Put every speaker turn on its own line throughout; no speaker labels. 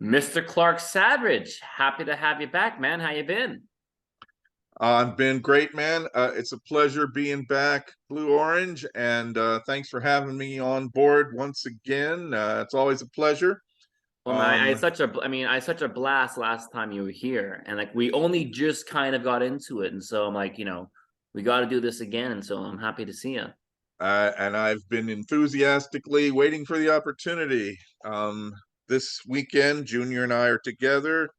Mr. Clark Savage, happy to have you back, man. How you been?
I've been great, man. It's a pleasure being back, Blue Orange, and thanks for having me on board once again. It's always a pleasure.
Well, man, I had
Um,
such a, I had such a blast last time you were here, and like we only just kind of got into it, and so I'm like, we got to do this again, and so I'm happy to see you.
and I've been enthusiastically waiting for the opportunity. This weekend, Junior and I are together.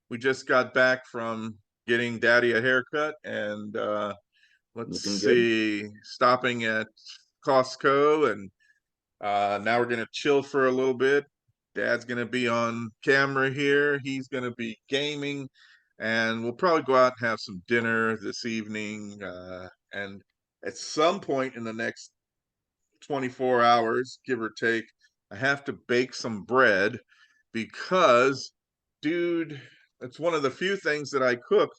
We just got back from getting Daddy a haircut, and let's
Looking good.
see, stopping at Costco, and now we're gonna chill for a little bit. Dad's gonna be on camera here. He's gonna be gaming, and we'll probably go out and have some dinner this evening. And at some point in the next 24 hours, give or take, I have to bake some bread because, dude, it's one of the few things that I cook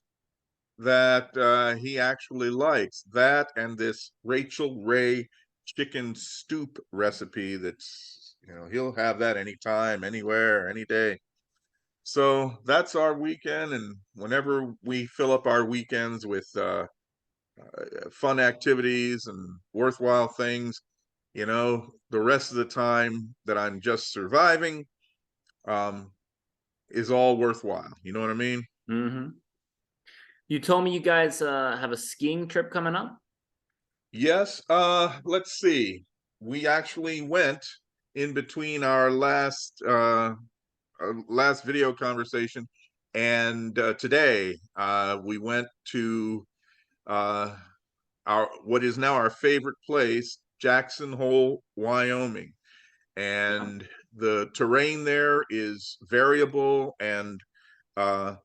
that he actually likes. That and this Rachel Ray chicken stoop recipe that's, he'll have that anytime, anywhere, any day. So that's our weekend. And whenever we fill up our weekends with fun activities and worthwhile things, the rest of the time that I'm just surviving um, is all worthwhile. You know what I mean?
Mm-hmm. You told me you guys have a skiing trip coming up.
Yes, let's see. We actually went in between our last video conversation and today we went to uh our what is now our favorite place, Jackson Hole, Wyoming.
Yeah.
And the terrain there is variable, and uh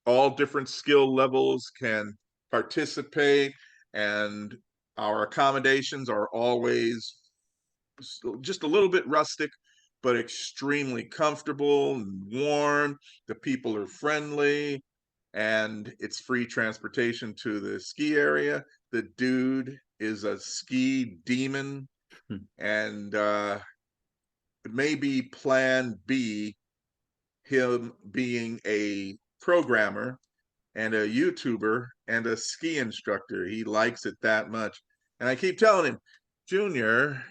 all different skill levels can participate, and our accommodations are always just a little bit rustic but extremely comfortable and warm. The people are friendly, and it's free transportation to the ski area. The dude is a ski demon, and maybe plan B, him being a programmer and a YouTuber and a ski instructor. He likes it that much. And I keep telling him, Junior,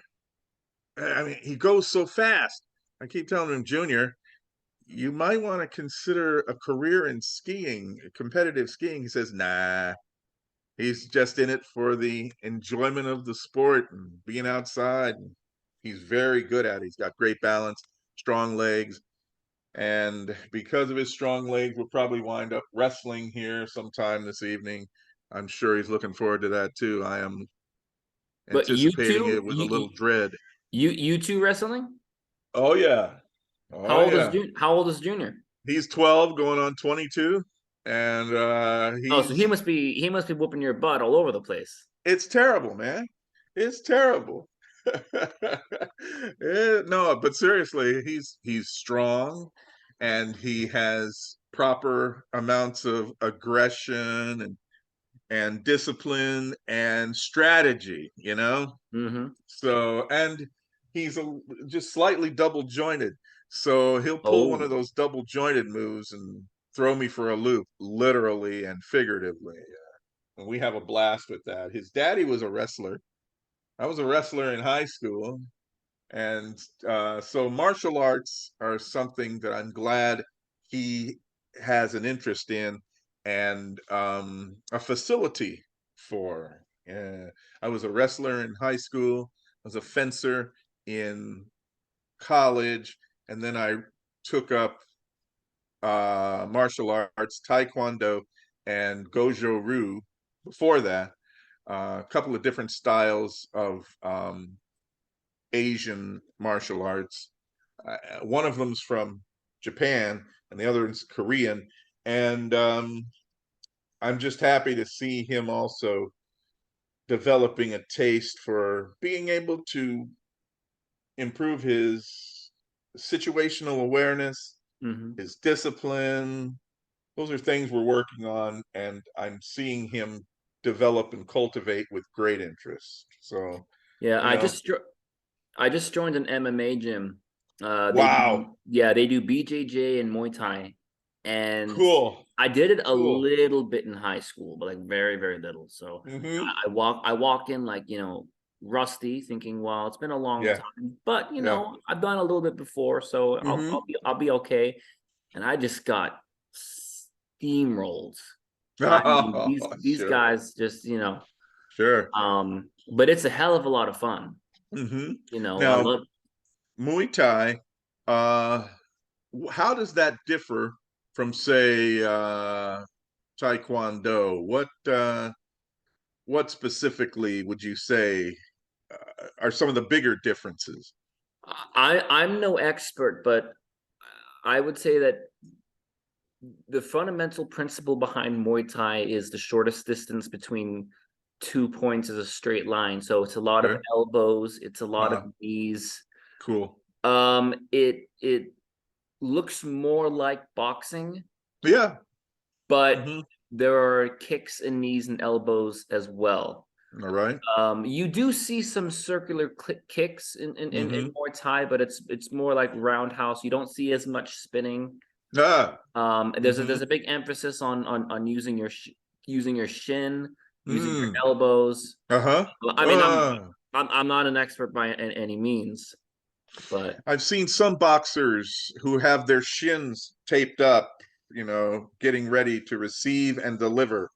I mean, he goes so fast. I keep telling him, Junior, you might want to consider a career in skiing, competitive skiing. He says, nah, he's just in it for the enjoyment of the sport and being outside. And he's very good at it. He's got great balance, strong legs. And because of his strong legs, we'll probably wind up wrestling here sometime this evening. I'm sure he's looking forward to that too. I am
But
anticipating it with a little dread.
you two wrestling?
Oh yeah.
How
Oh
old is
yeah.
Junior?
He's 12 going on 22, and
Oh, so
he's
he must be whooping your butt all over the place.
it's terrible, man. It's terrible. No, but seriously, he's strong, and he has proper amounts of aggression and discipline and strategy,
Mm-hmm.
So, and he's just slightly double jointed. So he'll pull one of
Oh,
those double jointed moves and throw me for a loop, literally and figuratively. And we have a blast with that. His daddy was a wrestler. I was a wrestler in high school. And so martial arts are something that I'm glad he has an interest in, and a facility for. I was a wrestler in high school, I was a fencer in college, and then I took up martial arts, taekwondo, and gojo ryu before that. A couple of different styles of Asian martial arts. One of them's from Japan, and the other is Korean. And I'm just happy to see him also developing a taste for being able to improve his situational awareness,
mm-hmm.
his discipline. Those are things we're working on, and I'm seeing him develop and cultivate with great interest. So,
Yeah.
you know,
I just joined an MMA gym They
Wow.
do, yeah, they do BJJ and Muay Thai, and
Cool.
I did it a
Cool.
little bit in high school, but like very, very little. So
Hmm.
I walk in like, rusty, thinking, well, it's been a long
Yeah.
time, but
Yeah.
I've done a little bit before, so
Hmm.
I'll be okay. And I just got steamrolled. I mean, these
Oh,
these
sure.
guys just,
Sure.
but it's a hell of a lot of fun.
Hmm.
I
Now,
love.
Muay Thai, uh, how does that differ from, say, Taekwondo? What specifically would you say are some of the bigger differences?
I'm no expert, but I would say that the fundamental principle behind Muay Thai is the shortest distance between 2 points is a straight line. So it's a lot of
Okay.
elbows, it's a lot of
Uh,
knees.
cool.
It looks more like boxing,
Yeah.
but
Hmm.
there are kicks and knees and elbows as well.
All right.
You do see some circular kicks in
Hmm.
Muay Thai, but it's more like roundhouse. You don't see as much spinning.
Ah.
There's
Hmm.
a big emphasis on using using your shin, using your
Mm.
elbows.
Uh-huh.
Well, I mean,
Uh,
I'm not an expert by any means, but
I've seen some boxers who have their shins taped up, getting ready to receive and deliver,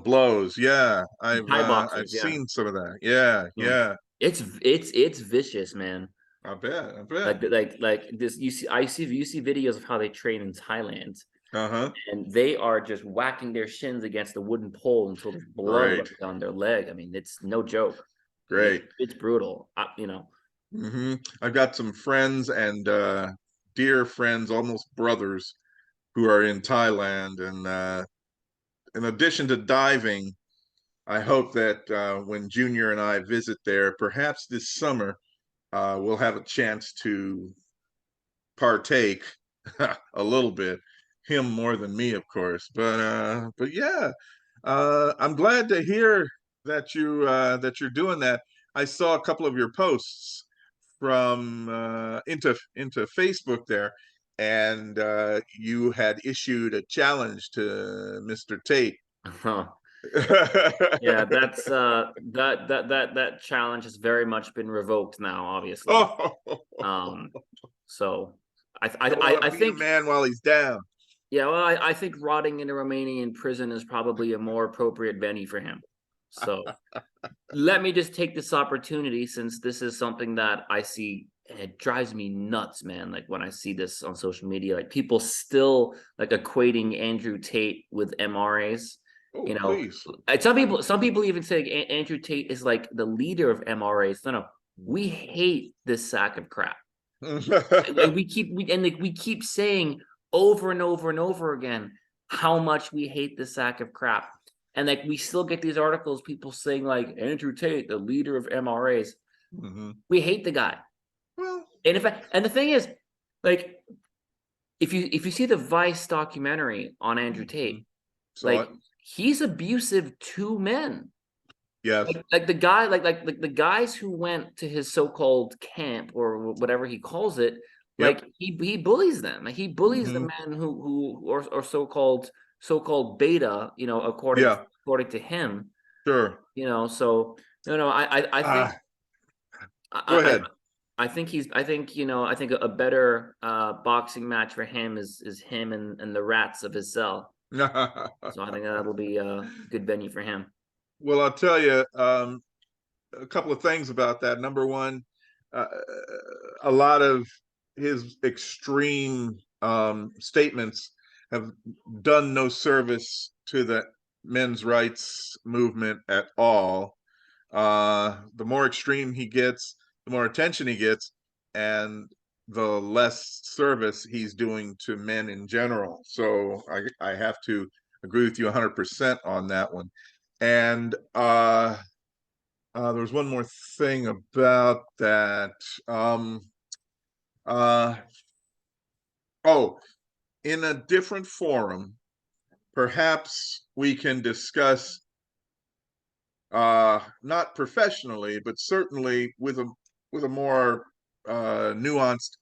blows. Yeah,
Thai
I've
boxers, yeah,
seen some of that. Yeah,
yeah,
yeah.
it's vicious, man.
I bet. I bet.
Like this, you see videos of how they train in Thailand,
Uh-huh.
and they are just whacking their shins against the wooden pole until there's blood
Great.
running down their leg. I mean, it's no joke.
Great.
It's brutal.
I've got some friends and dear friends, almost brothers, who are in Thailand, and in addition to diving, I hope that when Junior and I visit there, perhaps this summer, we'll have a chance to partake a little bit. Him more than me, of course, but yeah, I'm glad to hear that you're doing that. I saw a couple of your posts from into Facebook there, and you had issued a challenge to Mr. Tate.
Yeah, that's that challenge has very much been revoked now, obviously.
Oh,
Um, so
don't want
I
to beat a
think,
man while he's down.
yeah, well, I think rotting in a Romanian prison is probably a more appropriate venue for him. So let me just take this opportunity, since this is something that I see, and it drives me nuts, man. Like when I see this on social media, like people still like equating Andrew Tate with MRAs.
Oh,
You know,
please.
some people even say Andrew Tate is like the leader of MRAs. No, no, we hate this sack of crap. Like we keep saying over and over and over again how much we hate this sack of crap. And like we still get these articles, people saying like Andrew Tate, the leader of MRAs.
Hmm.
We hate the guy.
Well,
And in fact, and the thing is, like, if you see the Vice documentary on Andrew
mhm.
Tate,
Saw it.
like he's abusive to men.
Yes.
Like the guy, like the guys who went to his so-called camp or whatever he calls it, like
Yep.
he bullies them. Like he bullies the
Hmm.
men who or so-called beta,
Yeah.
according to him.
Sure.
So no, I think
Ah, go
I,
ahead.
I think I think a better boxing match for him is him and the rats of his cell. So I think that'll be a good venue for him.
Well, I'll tell you a couple of things about that. Number one, uh, a lot of his extreme statements have done no service to the men's rights movement at all. The more extreme he gets, the more attention he gets, and the less service he's doing to men in general. So I have to agree with you 100% on that one. And there was one more thing about that. Um, uh, oh, in a different forum, perhaps we can discuss, not professionally, but certainly with a more nuanced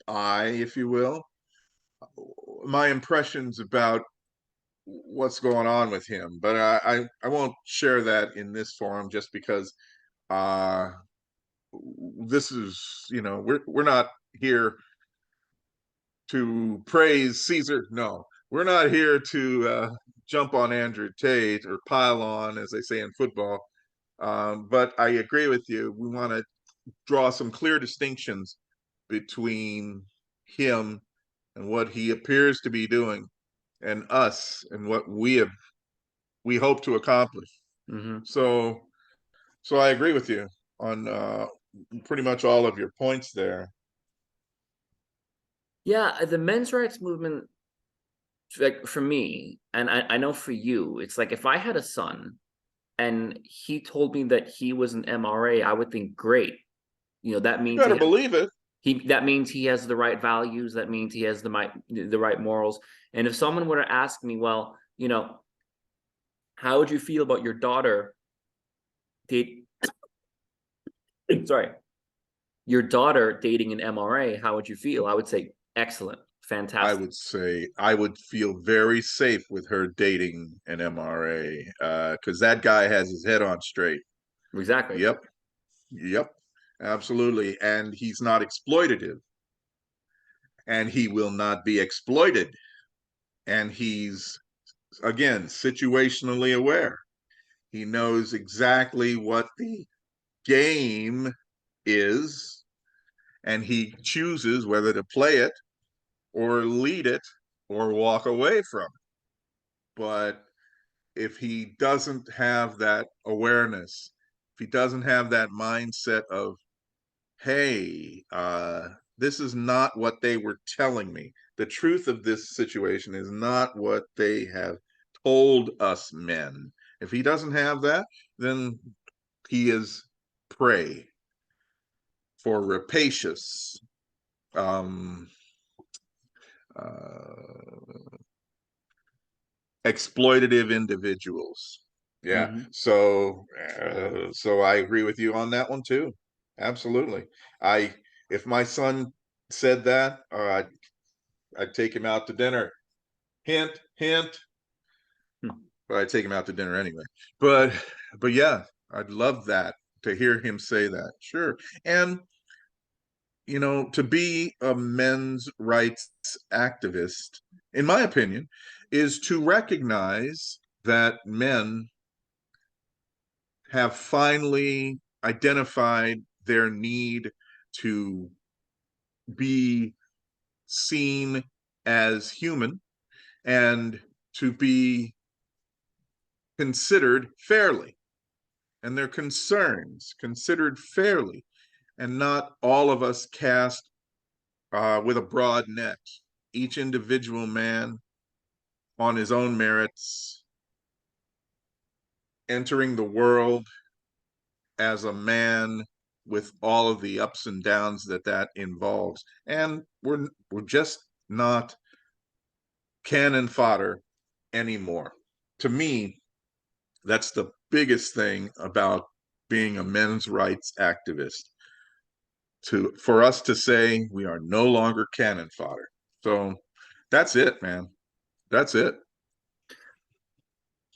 eye, if you will, my impressions about what's going on with him. But I won't share that in this forum just because uh, this is, we're not here to praise Caesar. No, we're not here to jump on Andrew Tate or pile on, as they say in football. But I agree with you. We want to draw some clear distinctions between him and what he appears to be doing, and us and what we hope to accomplish.
Mm-hmm.
So I agree with you on pretty much all of your points there.
Yeah, the men's rights movement, like for me, and I know for you, it's like if I had a son and he told me that he was an MRA, I would think, great. That
You
means
better believe it.
that means he has the right values. That means he has the right morals. And if someone were to ask me, well, how would you feel about your daughter date? Sorry, your daughter dating an MRA? How would you feel? I would say, excellent,
I
fantastic.
would say I would feel very safe with her dating an MRA because that guy has his head on straight.
Exactly.
Yep, yep, absolutely. And he's not exploitative, and he will not be exploited. And he's, again, situationally aware. He knows exactly what the game is, and he chooses whether to play it or lead it or walk away from it. But if he doesn't have that awareness, if he doesn't have that mindset of, hey, this is not what they were telling me. The truth of this situation is not what they have told us men. If he doesn't have that, then he is prey for rapacious, um, uh, exploitative individuals. Yeah.
Mm-hmm.
So I agree with you on that one too. Absolutely. I If my son said that, I'd take him out to dinner. Hint, hint. But I'd take him out to dinner anyway. But yeah, I'd love that to hear him say that. Sure. And to be a men's rights activist, in my opinion, is to recognize that men have finally identified their need to be seen as human and to be considered fairly, and their concerns considered fairly, and not all of us cast with a broad net. Each individual man on his own merits, entering the world as a man with all of the ups and downs that involves. And we're just not cannon fodder anymore. To me, that's the biggest thing about being a men's rights activist. For us to say we are no longer cannon fodder. So that's it, man. That's it.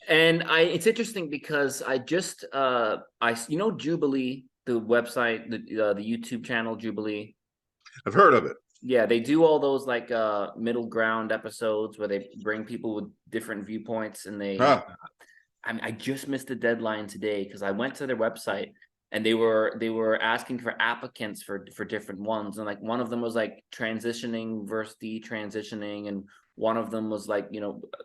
And it's interesting because I just Jubilee, the website, the YouTube channel Jubilee.
I've heard of it.
Yeah, they do all those like middle ground episodes where they bring people with different viewpoints, and I just missed the deadline today because I went to their website and they were asking for applicants for different ones, and like one of them was like transitioning versus detransitioning, and one of them was like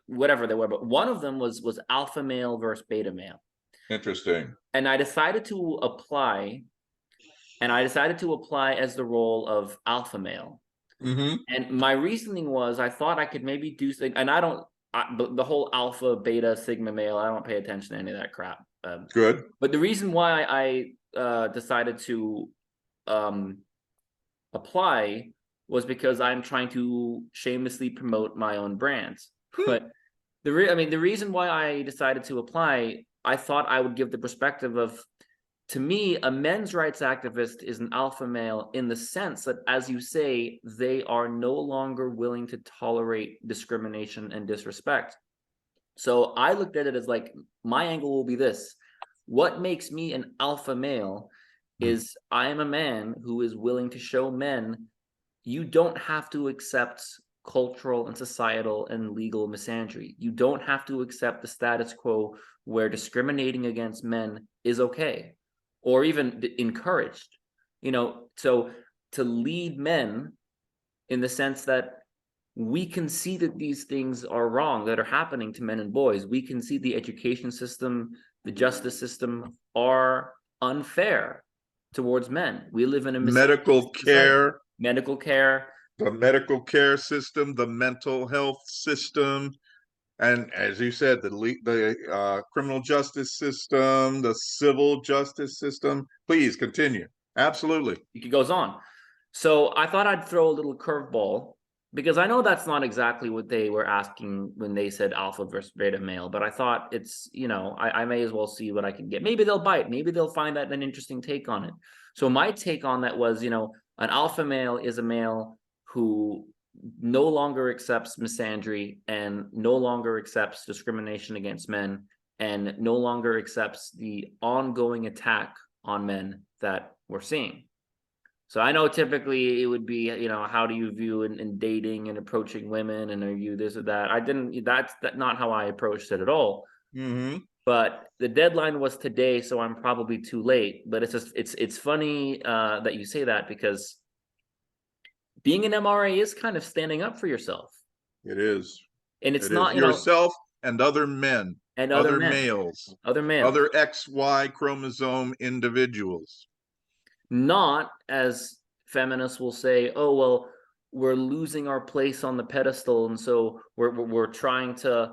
whatever they were, but one of them was alpha male versus beta male.
Interesting.
And I decided to apply, as the role of alpha male.
Mm-hmm.
And my reasoning was I thought I could maybe do something, and the whole alpha, beta, sigma male, I don't pay attention to any of that crap.
Good.
But the reason why I decided to apply was because I'm trying to shamelessly promote my own brands. But the reason why I decided to apply, I thought I would give the perspective of to me, a men's rights activist is an alpha male in the sense that, as you say, they are no longer willing to tolerate discrimination and disrespect. So I looked at it as like, my angle will be this: what makes me an alpha male is I am a man who is willing to show men you don't have to accept cultural and societal and legal misandry. You don't have to accept the status quo where discriminating against men is okay or even encouraged. So to lead men in the sense that we can see that these things are wrong that are happening to men and boys. We can see the education system, the justice system are unfair towards men. We live in a
Medical
society.
care,
Medical care.
the medical care system, the mental health system, and as you said, the criminal justice system, the civil justice system. Please continue. Absolutely.
It goes on. So I thought I'd throw a little curveball because I know that's not exactly what they were asking when they said alpha versus beta male, but I thought it's, I may as well see what I can get. Maybe they'll bite. Maybe they'll find that an interesting take on it. So my take on that was, an alpha male is a male who no longer accepts misandry and no longer accepts discrimination against men and no longer accepts the ongoing attack on men that we're seeing. So I know typically it would be, how do you view in dating and approaching women, and are you this or that? That's not how I approached it at all.
Mm-hmm.
But the deadline was today, so I'm probably too late. But it's funny that you say that, because being an MRA is kind of standing up for yourself.
It is.
And it's
It is
not,
yourself and other men,
and
other males,
other males.
other XY chromosome individuals.
Not, as feminists will say, oh, well, we're losing our place on the pedestal, and so we're trying to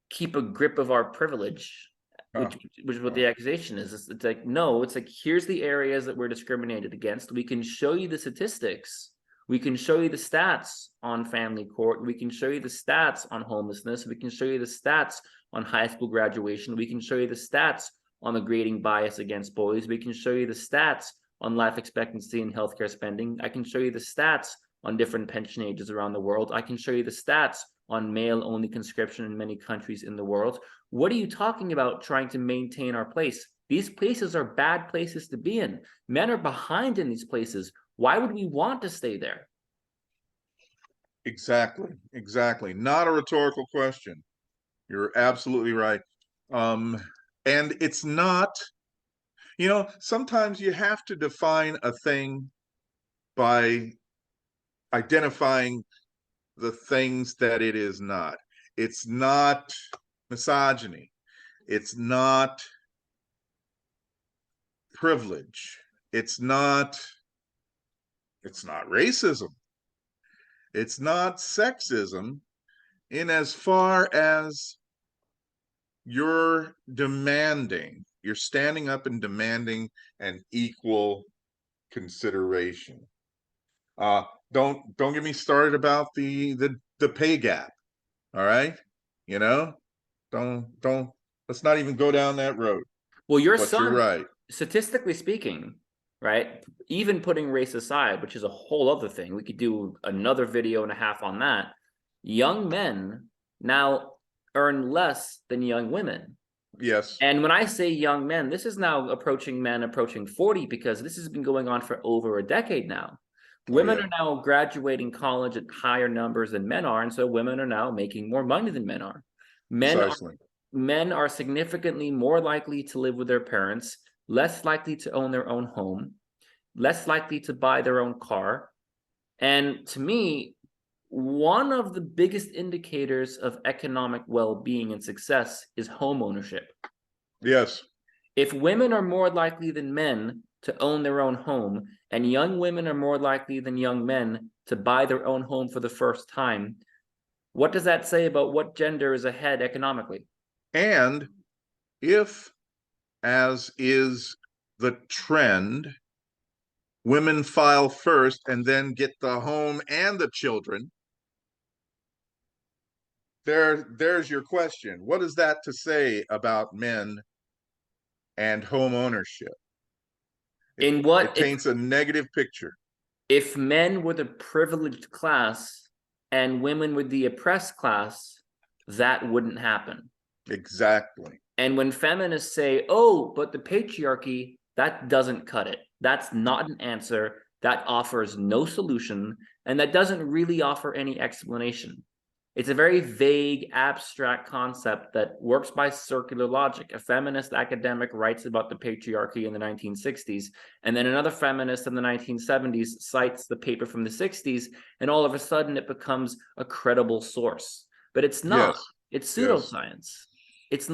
keep a grip of our privilege, which is what the accusation is. It's like, no, it's like, here's the areas that we're discriminated against. We can show you the statistics. We can show you the stats on family court. We can show you the stats on homelessness. We can show you the stats on high school graduation. We can show you the stats on the grading bias against boys. We can show you the stats on life expectancy and healthcare spending. I can show you the stats on different pension ages around the world. I can show you the stats on male-only conscription in many countries in the world. What are you talking about trying to maintain our place? These places are bad places to be in. Men are behind in these places. Why would we want to stay there?
Exactly. Not a rhetorical question. You're absolutely right. And it's not, sometimes you have to define a thing by identifying the things that it is not. It's not misogyny. It's not privilege. It's not racism. It's not sexism, in as far as you're standing up and demanding an equal consideration. Don't get me started about the pay gap. All right, don't let's not even go down that road.
Well, your
but
son,
you're right.
Statistically speaking, right? Even putting race aside, which is a whole other thing, we could do another video and a half on that. Young men now earn less than young women.
Yes.
And when I say young men, this is now approaching 40, because this has been going on for over a decade now. Women are now graduating college at higher numbers than men are, and so women are now making more money than men are. Men are significantly more likely to live with their parents, less likely to own their own home, less likely to buy their own car. And to me, one of the biggest indicators of economic well-being and success is home ownership.
Yes.
If women are more likely than men to own their own home, and young women are more likely than young men to buy their own home for the first time, what does that say about what gender is ahead economically?
And if, as is the trend, women file first and then get the home and the children, there's your question. What is that to say about men and home ownership?
In
It
what
paints a negative picture.
if men were the privileged class and women were the oppressed class, that wouldn't happen.
Exactly.
And when feminists say, oh, but the patriarchy, that doesn't cut it. That's not an answer. That offers no solution. And that doesn't really offer any explanation. It's a very vague, abstract concept that works by circular logic. A feminist academic writes about the patriarchy in the 1960s, and then another feminist in the 1970s cites the paper from the 60s, and all of a sudden it becomes a credible source. But it's not.
Yes.
It's
Yes.
pseudoscience. It's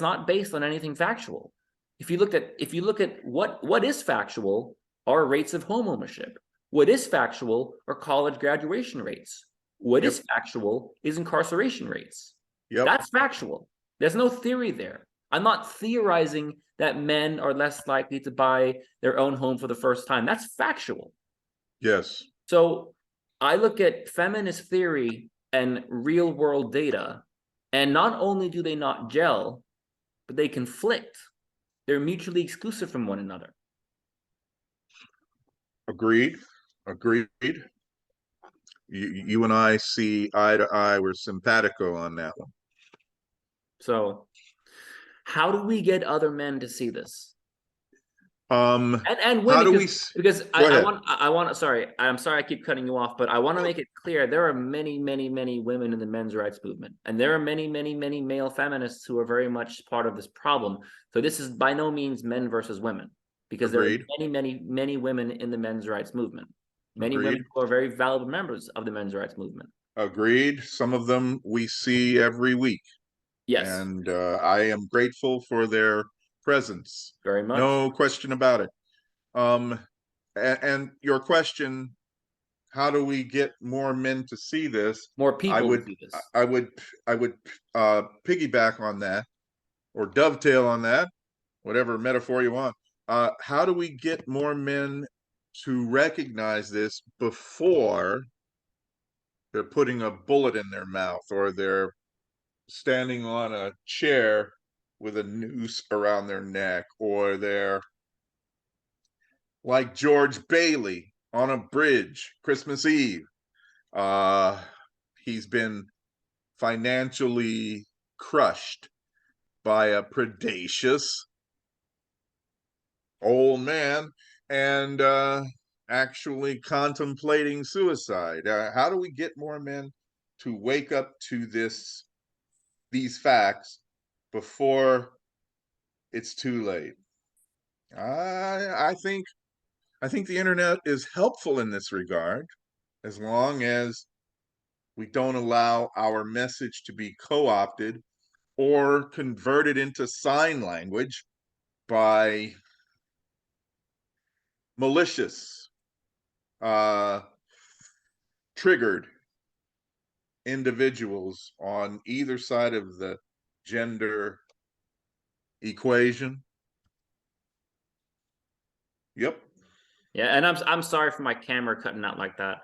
not based on anything factual. If you look at what is factual are rates of home ownership. What is factual are college graduation rates. What
Yep.
is factual is incarceration rates.
Yep.
That's factual. There's no theory there. I'm not theorizing that men are less likely to buy their own home for the first time. That's factual.
Yes.
So I look at feminist theory and real world data, and not only do they not gel, but they conflict. They're mutually exclusive from one another.
Agreed. Agreed. You and I see eye to eye. We're simpatico on that one.
So how do we get other men to see this?
Um,
And
how
women,
do we?
because
Go ahead.
I want sorry, I'm sorry I keep cutting you off, but I want to make it clear there are many women in the men's rights movement, and there are many male feminists who are very much part of this problem. So this is by no means men versus women, because there
Agreed.
are many women in the men's rights movement, many
Agreed.
women who are very valuable members of the men's rights movement.
Agreed. Some of them we see every week,
Yes,
and I am grateful for their presence.
very much.
No question about it. And your question, how do we get more men to see this?
More
I
people
would,
see this.
I would, I would piggyback on that or dovetail on that, whatever metaphor you want. How do we get more men to recognize this before they're putting a bullet in their mouth or they're standing on a chair with a noose around their neck, or they're like George Bailey on a bridge Christmas Eve? He's been financially crushed by a predacious old man and actually contemplating suicide. How do we get more men to wake up to these facts before it's too late? I think the internet is helpful in this regard, as long as we don't allow our message to be co-opted or converted into sign language by malicious, triggered individuals on either side of the gender equation. Yep.
Yeah, and I'm sorry for my camera cutting out like that.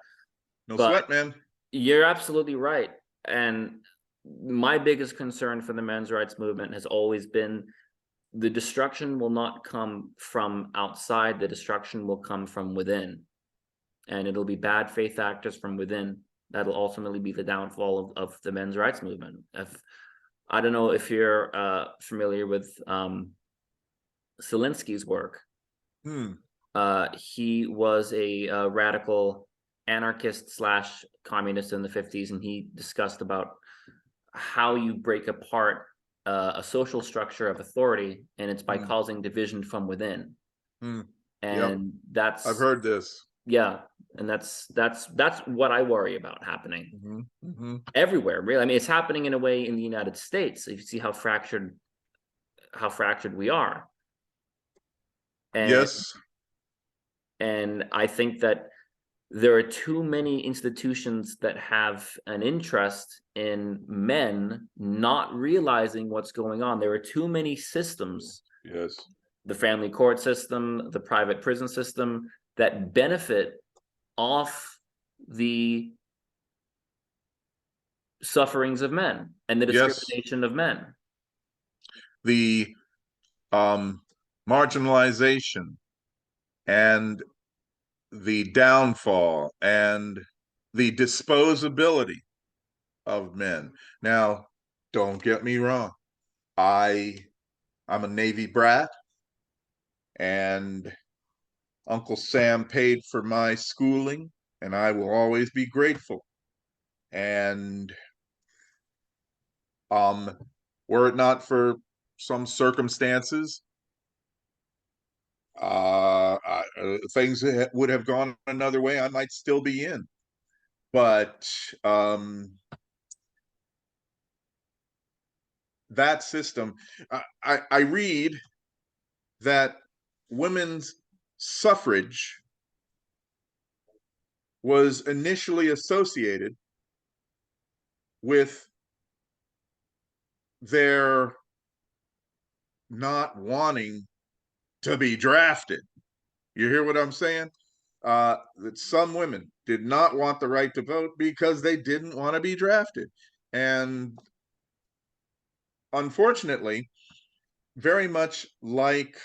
No
But
sweat, man.
you're absolutely right. And my biggest concern for the men's rights movement has always been the destruction will not come from outside, the destruction will come from within. And it'll be bad faith actors from within that'll ultimately be the downfall of the men's rights movement. I don't know if you're familiar with Zelensky's work. He was a radical anarchist slash communist in the 50s, and he discussed about how you break apart a social structure of authority, and it's by causing division from within. And
Yep.
that's
I've heard this.
Yeah, and that's what I worry about happening everywhere. Really, I mean, it's happening in a way in the United States. If you see how fractured we are, and
Yes.
and I think that there are too many institutions that have an interest in men not realizing what's going on. There are too many systems.
Yes.
The family court system, the private prison system, that benefit off the sufferings of men and the discrimination of men.
The marginalization and the downfall and the disposability of men. Now, don't get me wrong. I'm a Navy brat, and Uncle Sam paid for my schooling, and I will always be grateful. And were it not for some circumstances, things would have gone another way. I might still be in, but that system, I read that women's suffrage was initially associated with their not wanting to be drafted. You hear what I'm saying? That some women did not want the right to vote because they didn't want to be drafted. And unfortunately, very much like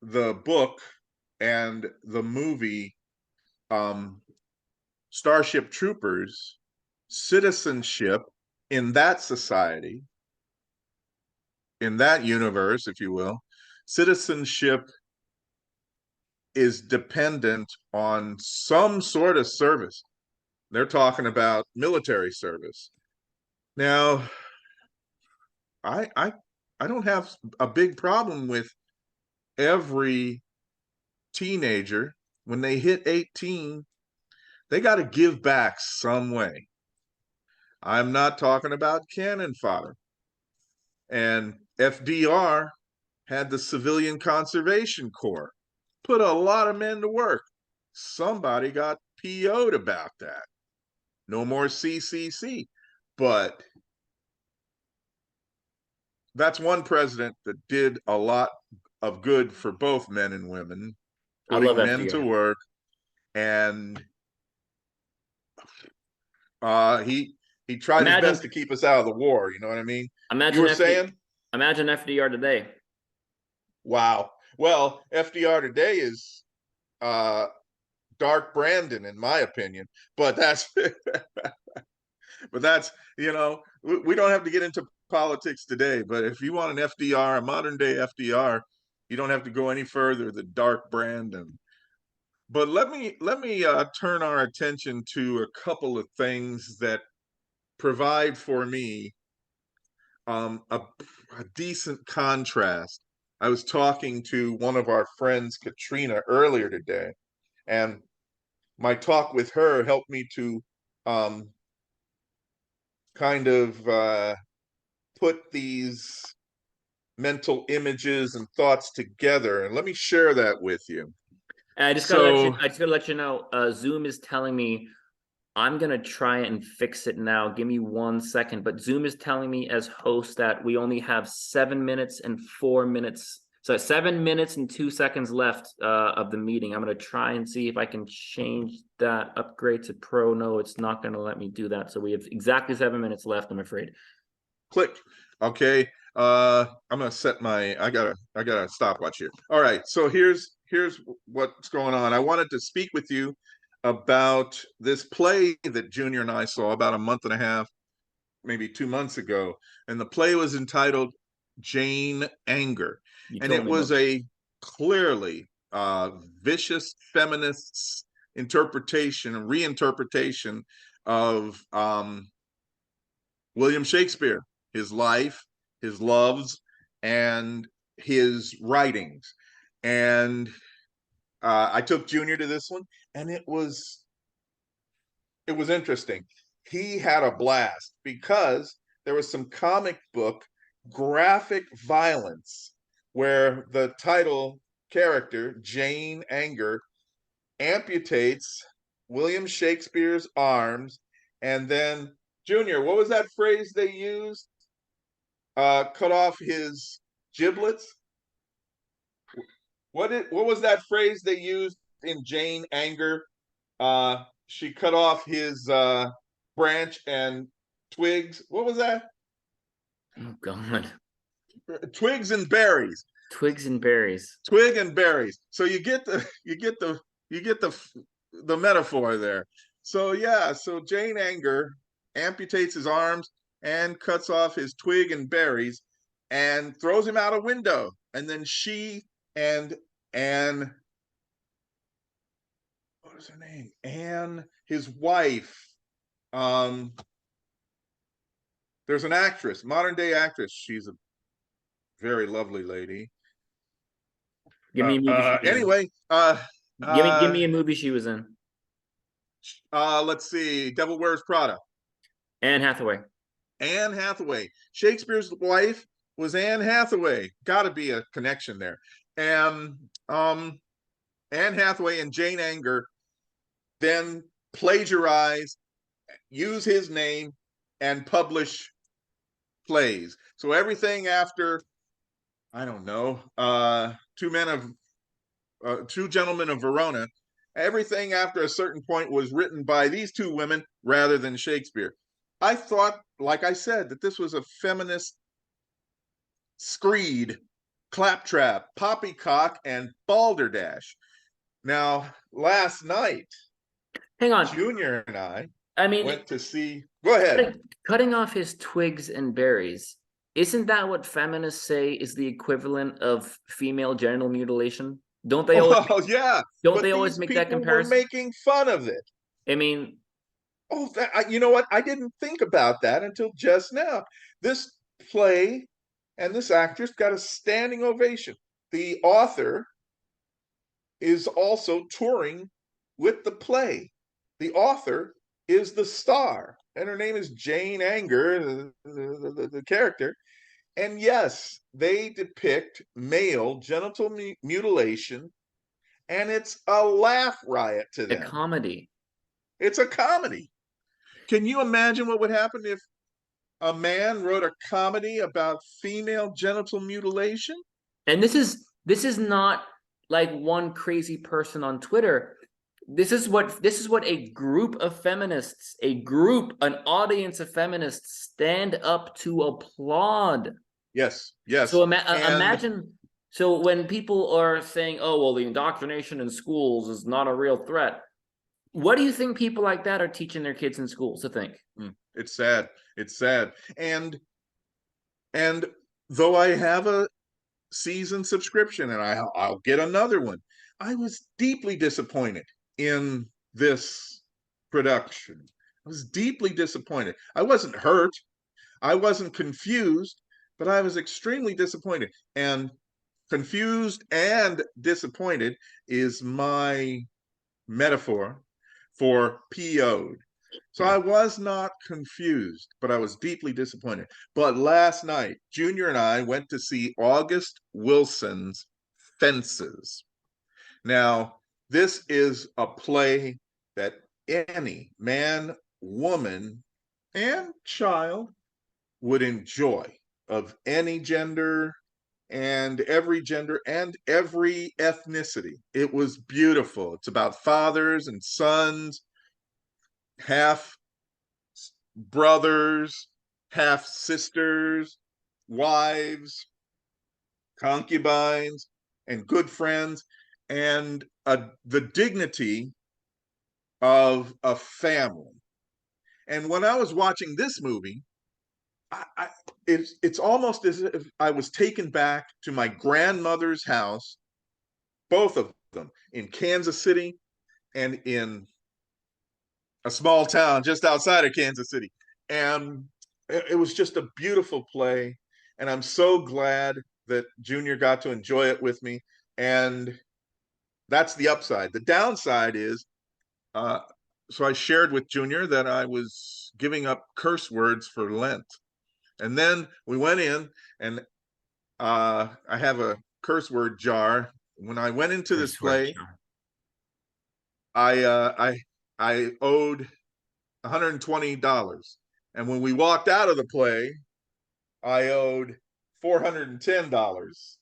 the book and the movie Starship Troopers, citizenship in that society, in that universe, if you will, citizenship is dependent on some sort of service. They're talking about military service. Now, I I I don't have a big problem with every teenager when they hit 18, they got to give back some way. I'm not talking about cannon fodder. And FDR had the Civilian Conservation Corps, put a lot of men to work. Somebody got PO'd about that. No more CCC. But that's one president that did a lot of good for both men and women,
I love
putting men to
FDR.
work. And he tried his best
Imagine,
to keep us out of the war. You know what I mean? You
imagine
were
FD,
saying,
imagine FDR today.
wow. Well, FDR today is Dark Brandon, in my opinion. But that's but that's we don't have to get into politics today. But if you want an FDR, a modern day FDR, you don't have to go any further than Dark Brandon. But let me turn our attention to a couple of things that provide for me a decent contrast. I was talking to one of our friends, Katrina, earlier today, and my talk with her helped me to um, kind of put these mental images and thoughts together. And let me share that with you.
And
So,
I just gotta let you know, Zoom is telling me I'm gonna try and fix it now. Give me 1 second. But Zoom is telling me as host that we only have 7 minutes and 4 minutes. So 7 minutes and 2 seconds left of the meeting. I'm gonna try and see if I can change that upgrade to pro. No, it's not gonna let me do that. So we have exactly 7 minutes left, I'm afraid.
click. Okay. I'm gonna set my I got a stopwatch here. All right, so here's what's going on. I wanted to speak with you about this play that Junior and I saw about a month and a half, maybe 2 months ago. And the play was entitled Jane Anger.
You
And
told
it
me
was
about.
a clearly vicious feminists interpretation, reinterpretation of William Shakespeare, his life, his loves, and his writings. And I took Junior to this one, and it was interesting. He had a blast because there was some comic book graphic violence where the title character, Jane Anger, amputates William Shakespeare's arms. And then, Junior, what was that phrase they used? Cut off his giblets. What was that phrase they used in Jane Anger? She cut off his branch and twigs. What was that?
Oh God.
Twigs and berries.
Twigs and berries.
Twig and berries. So you get the metaphor there. So yeah, so Jane Anger amputates his arms and cuts off his twig and berries and throws him out a window. And then she and Anne, what is her name? Anne, his wife. Um, there's an actress, modern day actress. She's a very lovely lady.
Give me a movie she was in.
Anyway,
Give me a movie she was in.
let's see, Devil Wears Prada.
Anne Hathaway.
Anne Hathaway. Shakespeare's wife was Anne Hathaway. Got to be a connection there. And Anne Hathaway and Jane Anger then plagiarize, use his name, and publish plays. So everything after, I don't know, Two Gentlemen of Verona, everything after a certain point was written by these two women rather than Shakespeare. I thought, like I said, that this was a feminist screed, claptrap, poppycock, and balderdash. Now, last night,
Hang on.
Junior and I
mean,
went to see. Go ahead.
Cutting off his twigs and berries. Isn't that what feminists say is the equivalent of female genital mutilation? Don't they always?
Oh yeah.
Don't they always make that comparison?
Were making fun of it.
I mean,
oh, you know what? I didn't think about that until just now. This play and this actress got a standing ovation. The author is also touring with the play. The author is the star, and her name is Jane Anger, the character. And yes, they depict male genital mutilation, and it's a laugh riot to them.
A comedy.
It's a comedy. Can you imagine what would happen if a man wrote a comedy about female genital mutilation?
And this is not like one crazy person on Twitter. This is what a group of feminists, an audience of feminists stand up to applaud.
Yes, yes.
So imagine. So when people are saying, "Oh, well, the indoctrination in schools is not a real threat," what do you think people like that are teaching their kids in schools to think?
It's sad. It's sad. And though I have a season subscription and I'll get another one, I was deeply disappointed in this production. I was deeply disappointed. I wasn't hurt. I wasn't confused, but I was extremely disappointed. And confused and disappointed is my metaphor for PO'd. So I was not confused, but I was deeply disappointed. But last night, Junior and I went to see August Wilson's Fences. Now, this is a play that any man, woman, and child would enjoy, of any gender and every ethnicity. It was beautiful. It's about fathers and sons, half brothers, half sisters, wives, concubines, and good friends, and the dignity of a family. And when I was watching this movie, it's almost as if I was taken back to my grandmother's house, both of them in Kansas City and in a small town just outside of Kansas City. And it was just a beautiful play. And I'm so glad that Junior got to enjoy it with me. And that's the upside. The downside is, so I shared with Junior that I was giving up curse words for Lent. And then we went in, and I have a curse word jar. When I went into this play, I owed $120, and when we walked out of the play, I owed $410.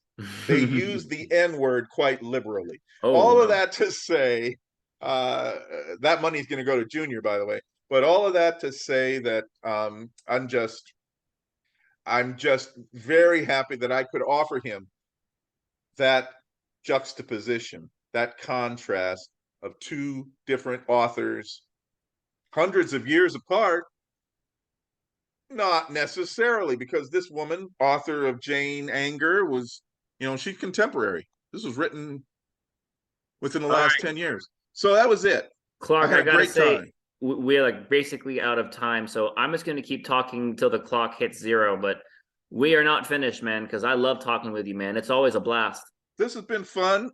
They used the N word quite liberally. All of that to say, that money's going to go to Junior, by the way. But all of that to say that I'm just very happy that I could offer him that juxtaposition, that contrast of two different authors, hundreds of years apart. Not necessarily, because this woman, author of Jane Anger, was, she's contemporary. This was written within the
All
last
right,
10 years. So that was it. I
Clark,
had
I
a
gotta
great time.
say, we're like basically out of time, so I'm just gonna keep talking until the clock hits 0. But we are not finished, man, because I love talking with you, man. It's always a blast.
This has been fun.